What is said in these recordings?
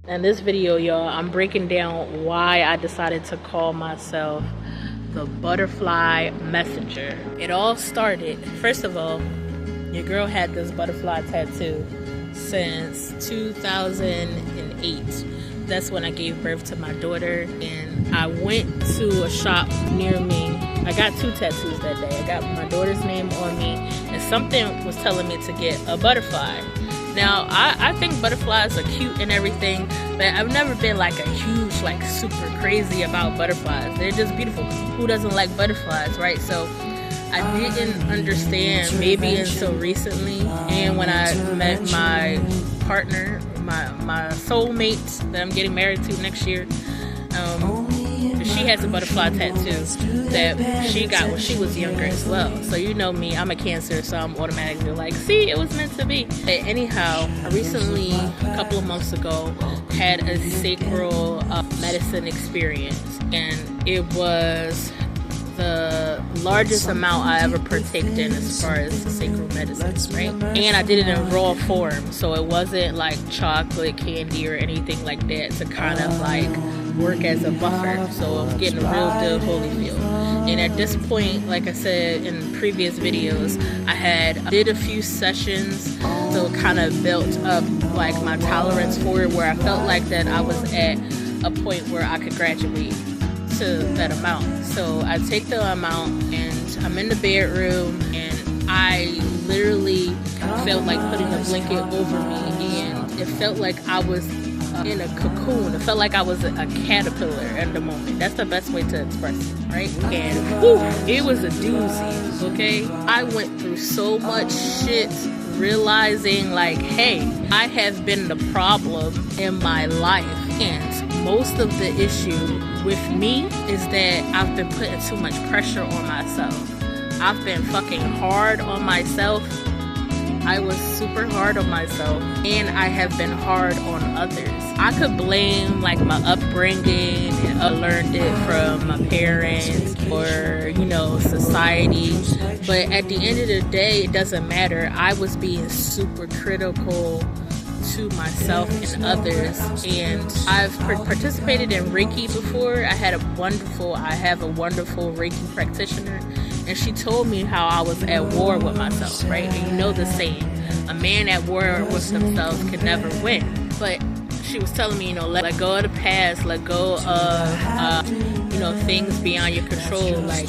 In this video, y'all, I'm breaking down why I decided to call myself the butterfly messenger. It all started, first of all, your girl had this butterfly tattoo since 2008. That's when I gave birth to my daughter, and I went to a shop near me. I got two tattoos that day. I got my daughter's name on me, and something was telling me to get a butterfly. Now, I think butterflies are cute and everything, but I've never been like a huge, like super crazy about butterflies. They're just beautiful. Who doesn't like butterflies, right? So I didn't understand maybe until recently, and when I met my partner, my soulmate that I'm getting married to next year, she has a butterfly tattoo that she got when she was younger as well. So you know me, I'm a Cancer, so I'm automatically like, see, it was meant to be. But anyhow, I recently, a couple of months ago, had a sacral medicine experience, and it was the largest amount I ever partaked in as far as sacral medicine, right? And I did it in raw form, so it wasn't like chocolate candy or anything like that to kind of like work as a buffer. So I was getting a real good Holyfield. And at this point, like I said in previous videos, I did a few sessions, so it kind of built up like my tolerance for it, where I felt like that I was at a point where I could graduate to that amount. So I take the amount and I'm in the bedroom, and I literally felt like putting a blanket over me, and it felt like I was in a cocoon. It felt like I was a caterpillar at the moment. That's the best way to express it, right? And whew, it was a doozy, okay? I went through so much shit realizing like, hey, I have been the problem in my life, and most of the issue with me is that I've been putting too much pressure on myself. I've been fucking hard on myself. I was super hard on myself, and I have been hard on others. I could blame like my upbringing, and I learned it from my parents or, you know, society. But at the end of the day, it doesn't matter. I was being super critical to myself and others, and I've participated in Reiki before. I have a wonderful Reiki practitioner, and she told me how I was at war with myself, right? And you know the saying, a man at war with themselves can never win. But she was telling me, you know, let go of the past, let go of you know, things beyond your control, like,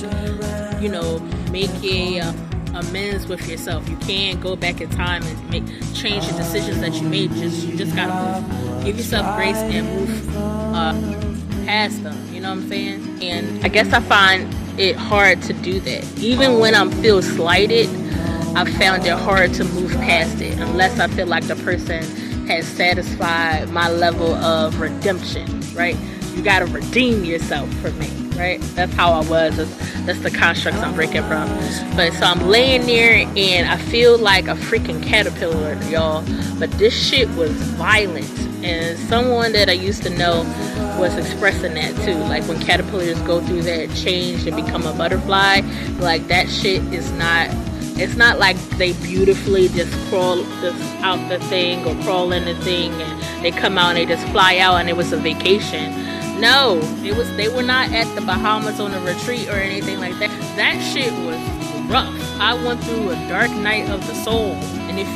you know, make amends with yourself. You can't go back in time and change the decisions that you made. You just gotta move. Give yourself grace and move past them. You know what I'm saying? And I guess I find it hard to do that. Even when I feel slighted, I found it hard to move past it unless I feel like the person has satisfied my level of redemption, right? You gotta redeem yourself for me, right? That's how I was. That's the constructs I'm breaking from. But so I'm laying there and I feel like a freaking caterpillar, y'all. But this shit was violent. And someone that I used to know was expressing that too. Like when caterpillars go through that change and become a butterfly, like that shit is not, it's not like they beautifully just crawl out the thing or crawl in the thing and they come out and they just fly out and it was a vacation. No, they were not at the Bahamas on a retreat or anything like that. That shit was rough. I went through a dark night of the soul. And if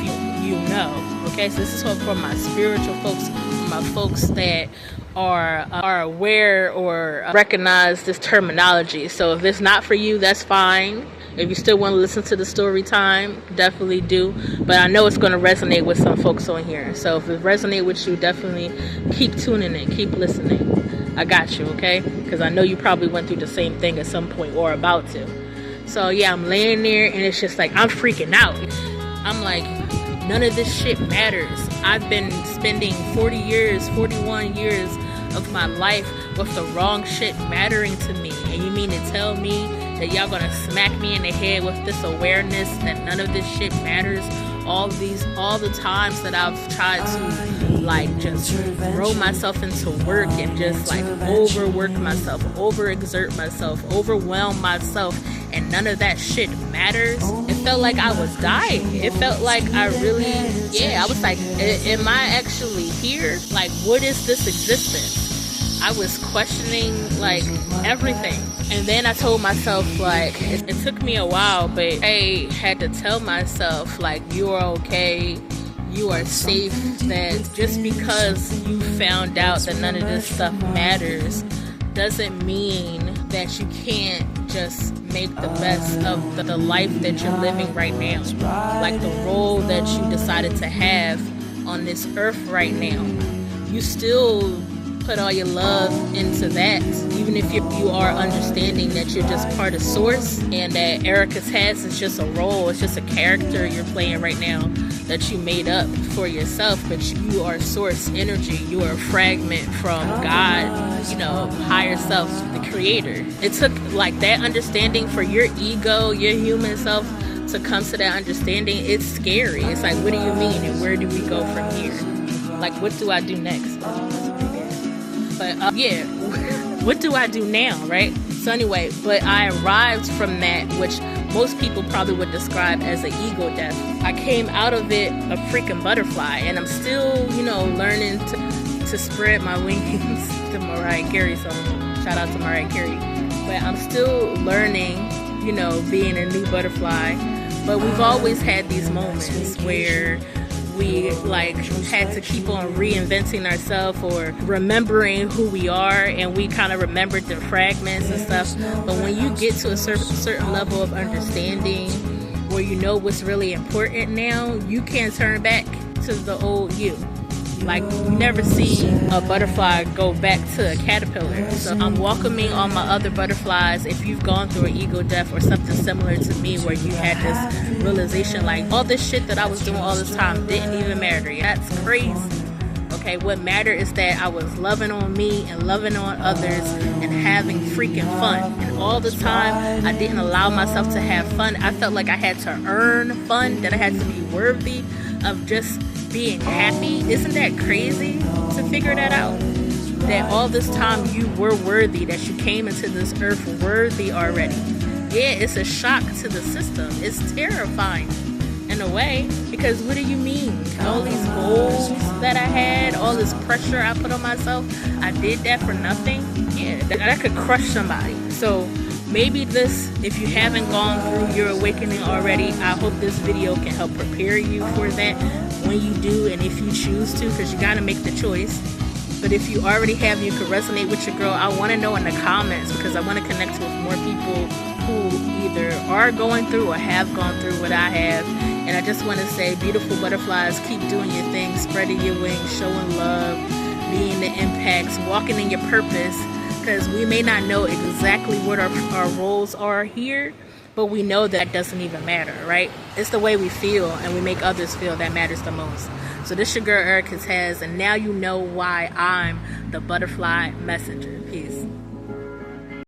you know, okay, so this is for my spiritual folks, my folks that are aware or recognize this terminology. So if it's not for you, that's fine. If you still want to listen to the story time, definitely do. But I know it's going to resonate with some folks on here. So if it resonates with you, definitely keep tuning in, keep listening. I got you, okay? Because I know you probably went through the same thing at some point or about to. So yeah, I'm laying there and it's just like, I'm freaking out. I'm like, none of this shit matters. I've been spending 41 years of my life with the wrong shit mattering to me. And you mean to tell me that y'all gonna smack me in the head with this awareness that none of this shit matters? All the times that I've tried to like just throw myself into work and just like overwork myself, overexert myself, overwhelm myself, and none of that shit matters, it felt like I was dying. It felt like I really, I was like, am I actually here? Like, what is this existence? I was questioning like everything. And then I told myself, like, it took me a while, but I had to tell myself, like, you are okay, you are safe, that just because you found out that none of this stuff matters doesn't mean that you can't just make the best of the life that you're living right now. Like the role that you decided to have on this earth right now. You still put all your love into that, even if you are understanding that you're just part of Source, and that Erica's Has is just a role, it's just a character you're playing right now that you made up for yourself, but you are Source energy. You are a fragment from God, you know, higher self, the creator. It took like that understanding for your ego, your human self, to come to that understanding. It's scary. It's like, what do you mean, and where do we go from here? Like, what do I do next? But what do I do now, right? So anyway, but I arrived from that, which most people probably would describe as an ego death. I came out of it a freaking butterfly, and I'm still, you know, learning to spread my wings. The Mariah Carey song. Shout out to Mariah Carey. But I'm still learning, you know, being a new butterfly. But we've always had these moments where we like had to keep on reinventing ourselves or remembering who we are, and we kind of remembered the fragments and stuff. But when you get to a certain level of understanding where you know what's really important now, you can't turn back to the old you. Like, you never see a butterfly go back to a caterpillar. So I'm welcoming all my other butterflies. If you've gone through an ego death or something similar to me, where you had this realization, like, all this shit that I was doing all this time didn't even matter. That's crazy. Okay, what mattered is that I was loving on me and loving on others and having freaking fun. And all the time, I didn't allow myself to have fun. I felt like I had to earn fun, that I had to be worthy of just being happy. Isn't that crazy to figure that out? That all this time you were worthy, that you came into this earth worthy already. Yeah, it's a shock to the system. It's terrifying in a way, because what do you mean? All these goals that I had, all this pressure I put on myself, I did that for nothing? Yeah, that could crush somebody. So maybe this, if you haven't gone through your awakening already, I hope this video can help prepare you for that when you do, and if you choose to, because you got to make the choice. But if you already have, you could resonate with your girl. I want to know in the comments, because I want to connect with more people who either are going through or have gone through what I have. And I just want to say, beautiful butterflies, keep doing your thing, spreading your wings, showing love, being the impacts, walking in your purpose, because we may not know exactly what our roles are here, but we know that doesn't even matter, right? It's the way we feel and we make others feel that matters the most. So this your girl Erica's Has, and now you know why I'm the butterfly messenger. Peace.